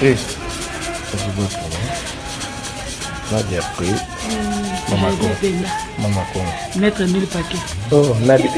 Eh, c'est bon pour moi. Nadia pris. Maman Congo. Mettre 1000 paquets. Oh, Nadia.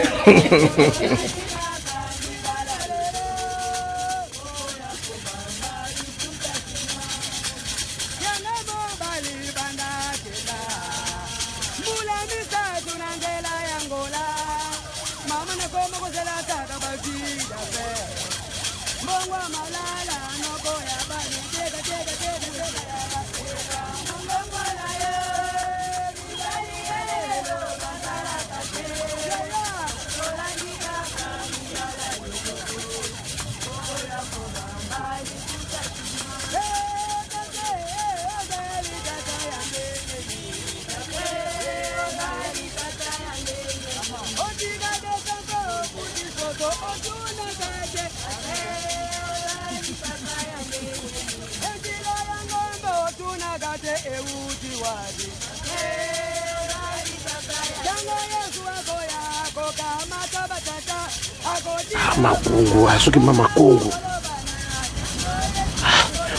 Makongo, asoki mama Kongo.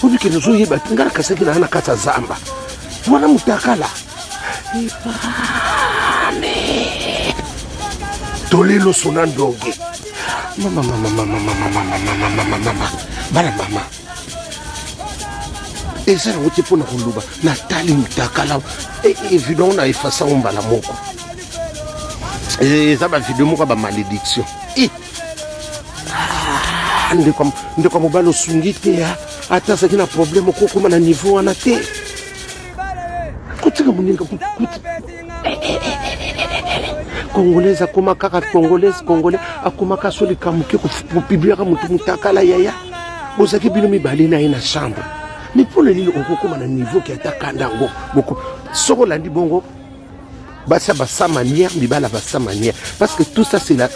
Ubi ke nozo yeba ngara kaseki na ana kata zamba. Mwana mutakala. Ipane. Tolelo sonandonge. Mama. Bala mama. Eza na wote pona kuluba. Natali mutakala. Évidemment na efasa ombala moko. Eza ba video moko ba malédiction. Ndeko mobalo sungi te ata saki na problème ko kuma na niveau wana te kutika muninga Congolais akoma kaka Congolais akoma kasoli kamuke ko publier mutu mutakala yaya bozaki bino mibali na ina chambre mais pour le lilo okoma na niveau ki ataka ndango boko soko landi bongo basa manière mibala basa manière parce que tout ça c'est la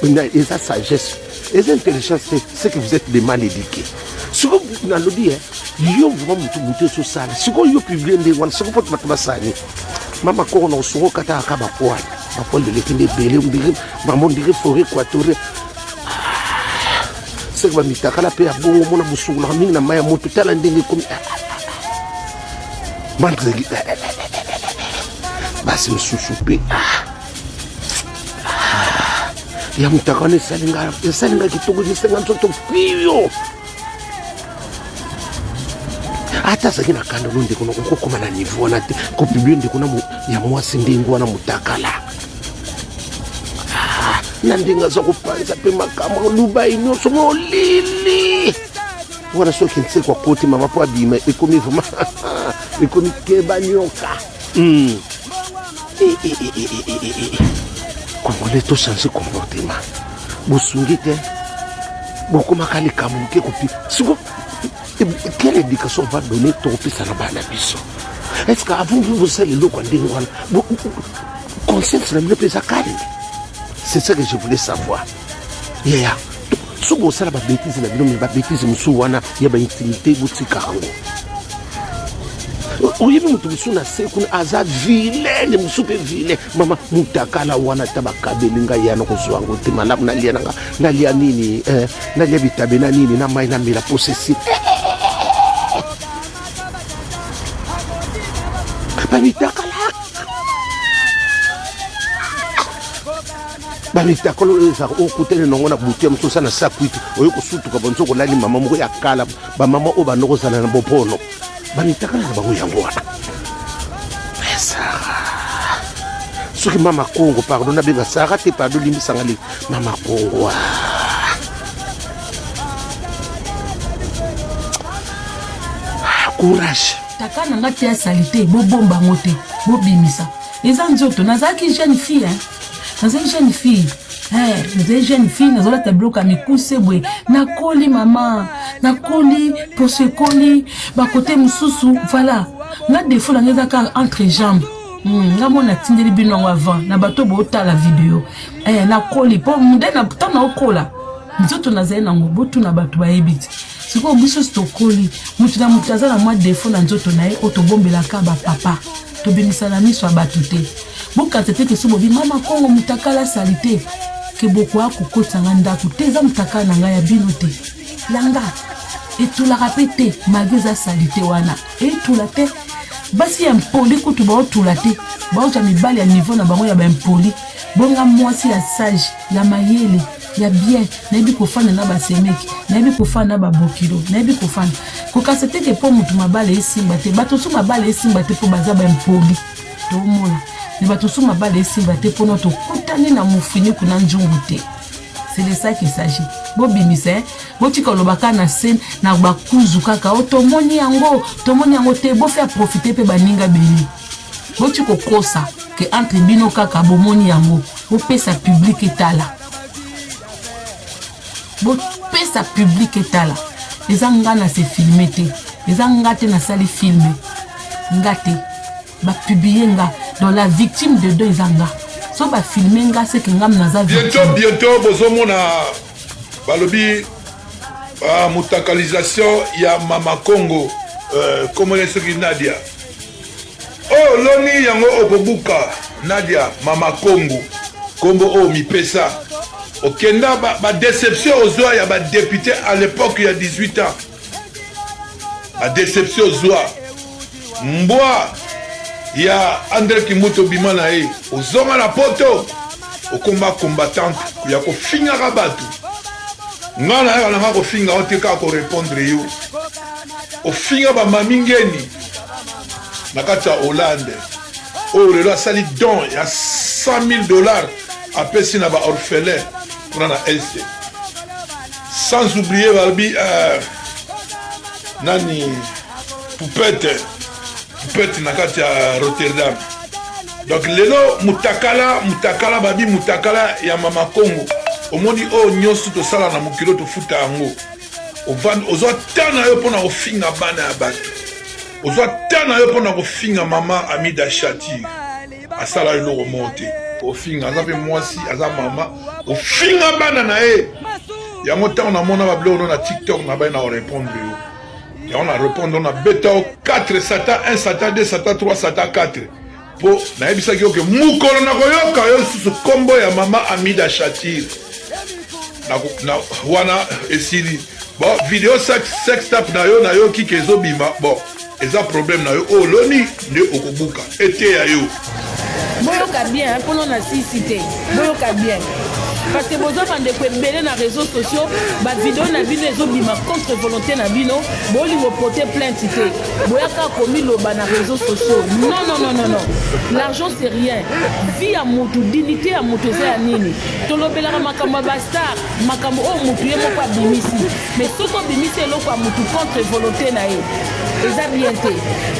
sagesse. Les intelligences, c'est que vous êtes des mal éduqués. Ce que vous avez dit, vous avez dit sur ça. Ce que vous avez publié, ce que vous avez dit, maman, quand on a reçu, quand on a de l'équipe maman, on forêt équatoriale. C'est que vous avez dit, quand on a bon, on a besoin de la main, on a tout à l'heure, c'est soupé. Ya mutakane salinga kitoko ni senga nzoto piyo ata saki na kanda londe kono kokoma na niveau na te ko publier ndeko na ya mwasi ndingo na mutakala na ndinga za kupanza pe makama luba inyoso molili wana soki ntse kwa koti mama po abima ekomi vuma ekomi keba nyoka Congolais to changer comportement. Bosungite beaucoup makali kamuke kopi. Siko quelle éducation va donner ton fils à la bana biso? Est-ce qu'avant vous savez le quoi ndingwana? Conscience na mpe za kali. C'est ça que je voulais savoir. Yeah. So bo sala ba bêtise na bino ba bêtise musu wana ya ba intimité botika ngo. Oye mutu musuna seku aza vilain musupe vilain mama mutakala wana tabakabelinga yana kozwango te malamu nalia nanga nalia nini nalia bitabe na nini na mai na mila possessive bamitakolo eza okutene nongo na butu ya mususa na sakuitu oyo kosutuka bonso kolali mama moko ya kala ba mama o banokozana na bopono bamitakala na bango yango wana soki mama Kongo pardon na benga Sarah te pardon limbisanga li mama Kongo courage takana ngati ya salite bobomba ngote bobimisa eza nzoto nazaki jeune fille nazaki jeune fille nazaki jeune fille nazola tableau ka mikuse bwe nakoli mama nakoli posekoli ba côté mususu voilà na défaut la ngeza ka entre jambes ngamona tindeli bino avant na bato bota la vidéo nakoli po munde na tana okola nzoto nazali na ngobotu na bato bayebiti siko biso stokoli mutu na mutaza na mwa défaut na nzoto na ye otobombela ka ba papa to bimisa na miso abatu te boka tete ke sobo bi mama Kongo mutakala salite ke boko akokotsa nga ndako te za mutakala na nga ya bino te langa etulaka mpe te malgré eza salite wana etula te basi ya mpoli kutu baotula te baoza mibali ya niveau na bango ya bampoli bonga mwasi ya sage ya mayele ya bien nayebi kofanda na basemeki nayebi kofanda na babokilo nayebi kofanda kokasa te ke mpo mutu mabala esimba te bato so mabala esimba te mpo baza bampoli tomona me bato so mabala esimba te mpona tokutani na mofiniku na nzungu te. C'est de ça qu'il s'agit. Bobimisa, botika lobaka na scène na bakuzu kaka o tomoni yango te bo faire profiter pe baninga beli. Botiko kosa ke entre bino kaka bomoni yango bo pesa public etala. Bo pesa public etala. Ezanga na se filmer te. Ezanga te na sali filmer. Ngate ba publier nga dans la victime de deux ezanga. So ba filmer nga c'est que ngam naza bientôt bozomona balobi mutakalisation ya Mama Congo comment est-ce que Nadia oh loni yango okobuka Nadia Mama Congo kombo o mipesa okenda ba déception ozwa ya ba député à l'époque il y a 18 ans la déception ozwa mbwa ya André Kimuto Bimana e ozonga na poto okomba combattante ya kofinga rabatu ngana ya na kofinga oteka ko répondre yo ofinga ba mamingeni na kati ya Hollande o lelo sali don ya $100,000 apesi na ba orphelin pour na LC sans oublier balbi nani Poupette na kati ya Rotterdam. Donc lelo mutakala babi mutakala ya Mama Congo. Omoni o nyosu to sala na mukilo to futa yango. Ozo tana yo pona ofinga bana ya bato. Ozo tana yo pona ofinga mama Amida Chati. Asala yo remonte. Ofinga azape mwasi aza mama. Ofinga bana na e. Yango tana na mona bablo no na TikTok na ba na répondre yo. Et on a répondu, on a bêta 4 Satan, 1 Satan, 2 Satan, 3 Satan, 4. Pour naïbisa ki yoke mukolo na koyoka yo susu kombo ya mama Amida Chatir. Na wana esili. Bon, vidéo sex tap na yo ki kezo bima. Bon, eza problème na yo. Oh, loni nde okobuka. Ete ya yo. Boyoka bien, pour nous na cité. Boyoka bien. Parce que vous avez des na réseaux sociaux, ba vidéo na bino ezobima contre volonté na bino, boli vous porter plainte té. Boyaka commis loba na réseaux sociaux. Non. L'argent c'est rien. Vie à mutu, dignité à mutu c'est nini. Tolobela makambo bastar, makambo o mutu ye moko bimisi. Mais ce qu'on bimisi eloko a mutu contre volonté na ye. Eza bien té.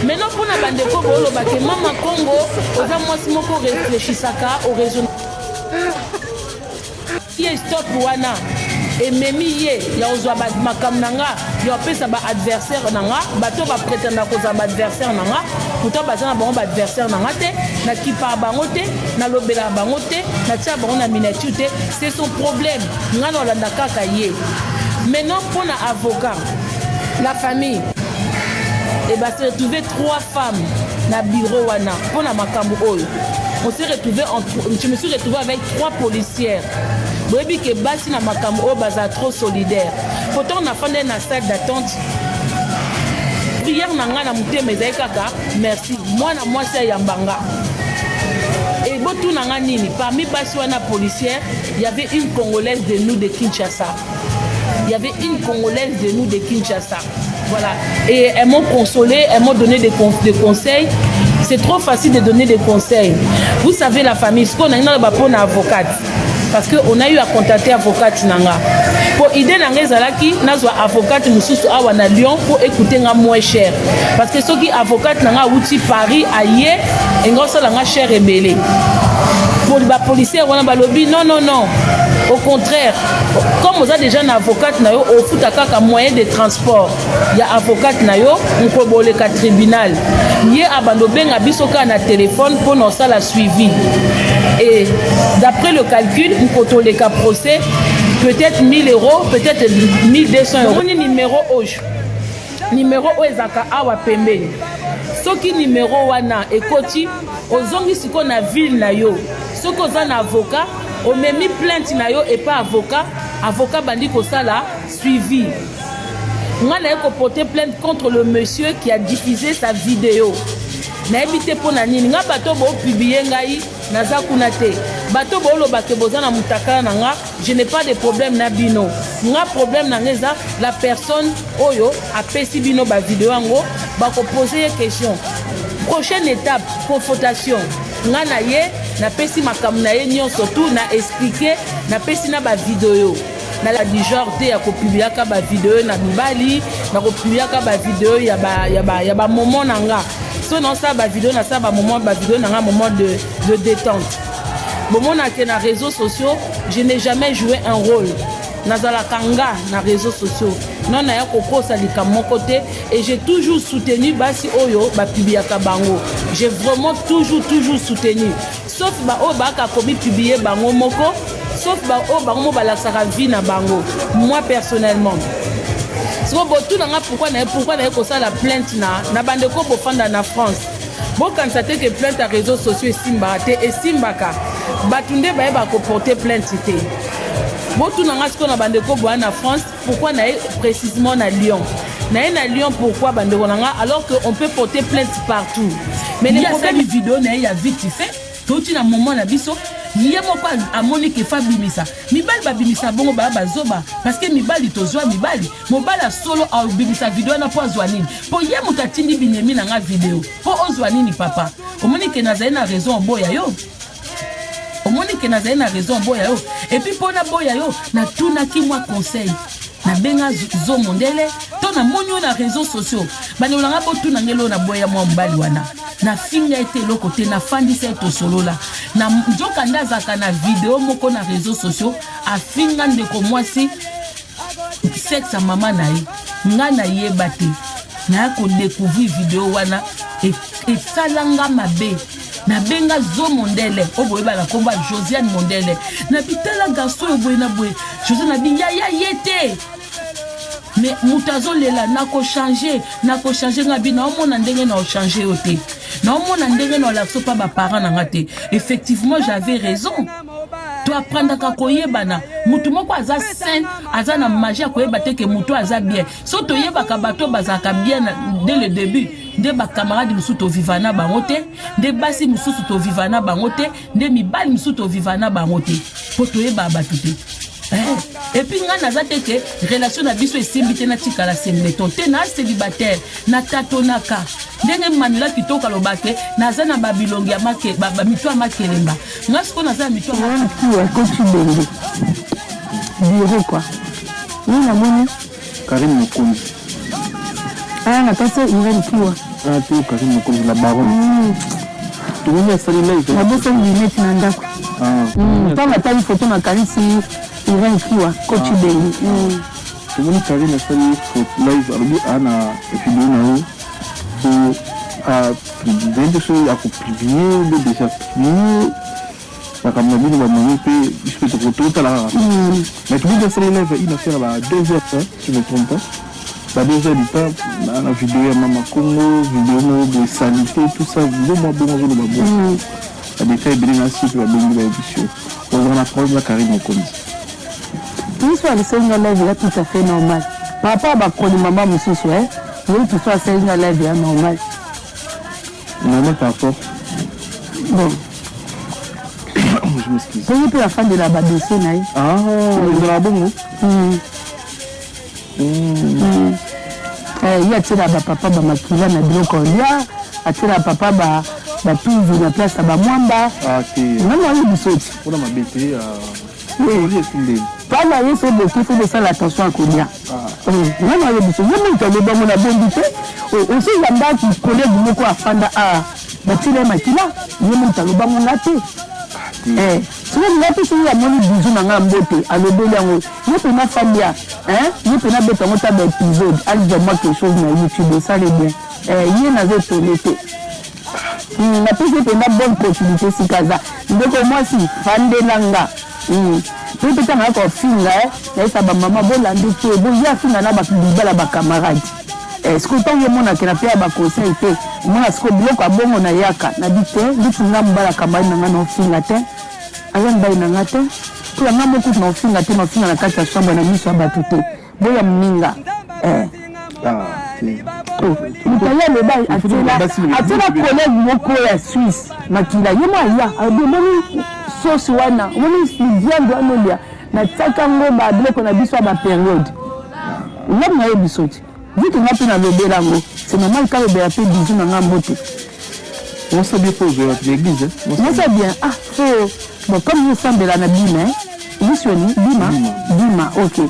Maintenant pour na bande ko boloba ke Mama Congo, oza mwasi moko réfléchissaka au raison stop wana ememi ye ya ozwa makamnanga ya pesa ba adversaire nanga bato ba prétendre koza ba adversaire nanga pourtant bazana bango ba adversaire nanga te na kipa bango te na lobela bango te na tia bango na miniature te c'est son problème ngana olanda kaka ye maintenant pour na avocat la famille et bah se retrouver 3 femmes na bureau wana pour na makambo oyo je me suis retrouvé avec 3 policières. Boyebi ke basi na makambo o baza trop solidaire. Pourtant on a fait une salle d'attente. Prière nanga na mutema ezai kaka merci. Moi na moi c'est yambanga. Et botu nanga nini parmi basi wana policière, il y avait une Congolaise de nous de Kinshasa. Il y avait une Congolaise de nous de Kinshasa. Voilà. Et elles m'ont consolé, elles m'ont donné des conseils. C'est trop facile de donner des conseils. Vous savez la famille, ce qu'on a une bonne avocate. Parce qu'on a eu à contacter avocate nanga. Pour idée nanga zalaki, nazwa avocate mususu awa na Lyon pour écouter nga moins cher. Parce que ceux qui avocate nanga outi Paris aye, ngo ça nga cher rebelle. Pour les policiers wana balobi non. Au contraire, comme vous avez déjà un avocate na yo, au fout à moyen de transport. Il y a avocate na yo, on peut boler qu'à tribunal. Yé abandonné à bisoka na téléphone pour nous ça la suivi. Et d'après le calcul, on peut les cas procès peut-être 1 000 €, peut-être 1 200 €. On numéro rouge. Numéro ezaka awa pembeni. Soki numéro wana ekoti ozongi siko na ville na yo. Soko za na avocat on m'a mis plainte na yo et pas avocat bandi ko sala suivi nga na ko porter plainte contre le monsieur qui a diffusé sa vidéo na ebité pour na nini nga bato bo publier ngai naza kuna te bato bo loba ke bozana mutakala na nga je n'ai pas de problème na bino nga problème na ngeza la personne oyo apesi bino ba vidéo ngo ba ko poser question prochaine étape confrontation nga na ye na pesi makambo na ye nyonso tout na expliquer na pesi na ba vidéo na la du genre te ya ko publiaka ba vidéo na mibali na ko publiaka ba vidéo ya ba moment na nga so non ça ba vidéo na ça ba moment ba vidéo na nga moment de détente moment na ke na réseaux sociaux je n'ai jamais joué un rôle nazala kanga na réseaux sociaux non na ya kokosa likambo côté et j'ai toujours soutenu basi oyo ba publiaka bango j'ai vraiment toujours soutenu sauf ba o ba ka komi publier bango moko sauf ba o bango ba la sara vie na bango moi personnellement so bo tout nanga pourquoi na ko ça la plainte na bande ko bo fanda na France bo kanisa que plainte à réseaux sociaux et simbaka batunde ba ba ko porter plainte té bo tout nanga ce qu'on a bande ko bo na France pourquoi na précisément na Lyon na Lyon pourquoi bande ko nanga alors que on peut porter plainte partout mais les problèmes vidéo na ya vite fait tout na moment na biso yé moko amoni ke fa bimisa mibali ba bimisa bongo ba zoba parce que mibali tozwa mibali mobala solo a bimisa vidéo na po azwa nini po yé mutatindi binemi na nga vidéo po ozwa nini papa omoni ke nazali na raison boya yo omoni ke nazali na raison boya yo et puis po na boya yo na tunaki moi conseil na benga zo mondele to na monyo na réseaux sociaux bana olanga bo tuna ngelo na boya mo mbali wana na finga ete lokote na fandisa eto solo la na njoka ndazaka na vidéo moko na réseaux sociaux a finga ndeko mwasi sexe mama na ye nga na yeba te na ko découvrir vidéo wana et salanga mabe na benga zo mondele oboye bala komba Josiane Mondele na bitala garçon oboye na boye Josiane na bi ya yete mais mutazo lela nako changer ngabi na omona ndenge na changer oté na omona ndenge na la sopa ba parents na ngate effectivement j'avais raison to apprendre ka koyebana mutu moko aza sain aza na magie koyeba te ke mutu aza bien so to yeba ka bato bazaka bien dès le début de ba camarade musu to vivana bango te de basi musu to vivana bango te de mibali musu to vivana bango te po to yeba bato te et puis nga nazate ke relation na biso esimbite na tikala sembleton te na célibataire na tatonaka ndenge manila kitoka lobake naza na babilongi ya make mitwa makelemba nga siko naza mitwa ya kochi bende biro quoi ni na moni Karim Mokonzi na kase Irene Kiwa tu Karim Mokonzi la baronne tu sali live na boso lunette na ndako tanga tali photo na Karisi Irene Kiwa kochi bende tu moni Karim sali photo live alobi ana vidéo na yo dentro sou a publier le déjà publié la caméra de la monnaie je peux te retrouver là mais tout le monde live il a fait là 2 heures si je me trompe pas 2 heures du temps la vidéo ya Mama Congo vidéo de sanité tout ça vidéo moi bon je le bon a des faits bien ainsi que la bonne édition on a parlé de Karim Mokonzi tout ça le signe live là tout à fait normal papa ba koni maman monsieur ouais oui tout ça c'est une live là normal non pas fort bon je m'excuse c'est pour la fin de la badossé naï de la bongo il y a tira papa ba makila na biloko lia atira papa ba tuvu na place ba mwamba non non bisoti pour ma bête oui pas là il faut beaucoup faut faire attention à Kolia non non bisoti même quand le bon na bondité aussi yamba qui collègue moko afanda batile makila yemo taloba monga te soki ngati soki ya moni bizu na nga mbote alobeli yango ye pena famia ye pena beta yango ta baépisode alija moi quelque chose na YouTube esale bien ye naza etone te napesi pena bonne continuité sikaza ndeko mwasi fandelanga po peta nga kofinga naisa bamama bolandi te boya finga na bakibibala bacamarade siko ntango emonake na mpe ya baconseil te omona siko biloko abongo na yaka na bi te bitinga mobala kamari na nga na ofinga te aza mobali na nga te to yanga mokutu na ofinga te na ofinga na kati ya chambre na miso ya bato te boya moninga mutaya loba atela collègue moko ya Suisse makila ye maya abomoni sauce wana omoni viande wana olia natiaka ngo babiloko na biso ya bapériode ngapi na ye biso ti vite nga mpe nalobela yango c'est normal ka lobela mpe bizu na nga mbote osabie mpo ozoya l'église mosa bien bon comme yosambela na bima misioni bima ok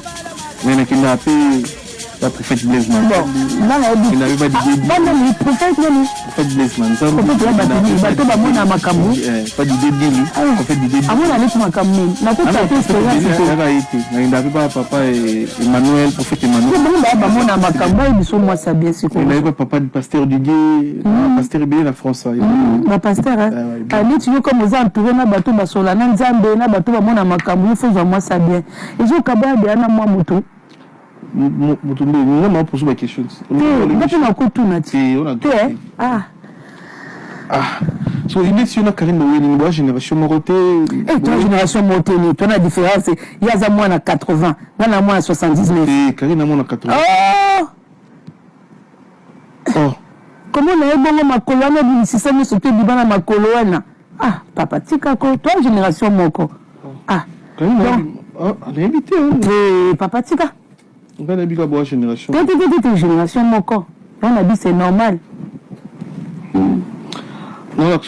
mais nakenda mpe la prophète Blaise Manzambe. Bon, là, il n'avait pas d'idée. Le prophète Blaise Manzambe. Le prophète Bateau Bamona Makamou. Pas d'idée d'île. Prophète d'idée d'île. Ah, on allait pour Makamou. La tête a été expérience. Il n'avait pas papa Emmanuel, prophète Emmanuel. Bamona Makamou, ils sont moi ça bien. Il n'avait pas papa du pasteur Didier, pasteur Ibé la France. Le pasteur, allez, tu veux comme aux entourés, na bateau Basola, na Nzambe, na bateau Bamona Makamou, il faut moi ça bien. Et je kabaya de Anna moi moto. Vraiment pour ma question. So il est sur la carrière de génération morotée. Et toi génération morotée, toi la différence il y a moi à 80, moi à moi 79. Et Karine à moi à 80. Oh. Comment on a bon ma colonne si ça me saute du bana ma colonne. Ah papa tika ko toi génération moko. Ah. Karine on a invité papa tika. On va habiter la génération. T'es génération mon corps. On a dit c'est normal. Non,